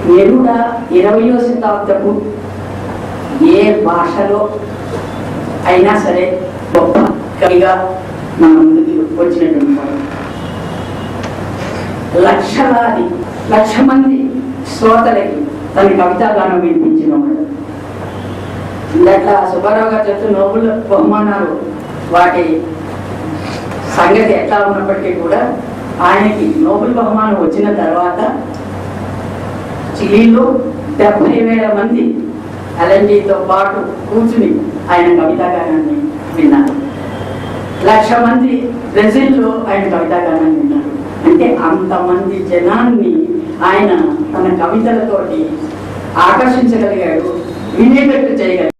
నెరుడ 20వ శతాబ్దపు ఏ భాషలో అయినా సరే గొప్ప కవిగా మన ముందుకు వచ్చినటువంటి లక్షలాది లక్ష మంది శ్రోతలకి తన కవితాగానం వినిపించిన వాడు. ఇందట్లా సుబ్బారావు గారు చెప్తూ నోబెల్ బహుమానాలు వాటి సంగతి ఎట్లా ఉన్నప్పటికీ కూడా ఆయనకి నోబెల్ బహుమానం వచ్చిన తర్వాత చిలీలో 70,000 మంది అలెంజీతో పాటు కూర్చుని ఆయన కవితాగానాన్ని విన్నారు. 1,00,000 మంది బ్రెజిల్లో ఆయన కవితాగానాన్ని విన్నారు. అంటే అంతమంది జనాన్ని ఆయన తన కవితలతోటి ఆకర్షించగలిగాడు, వినేటట్టు చేయగలిగాడు.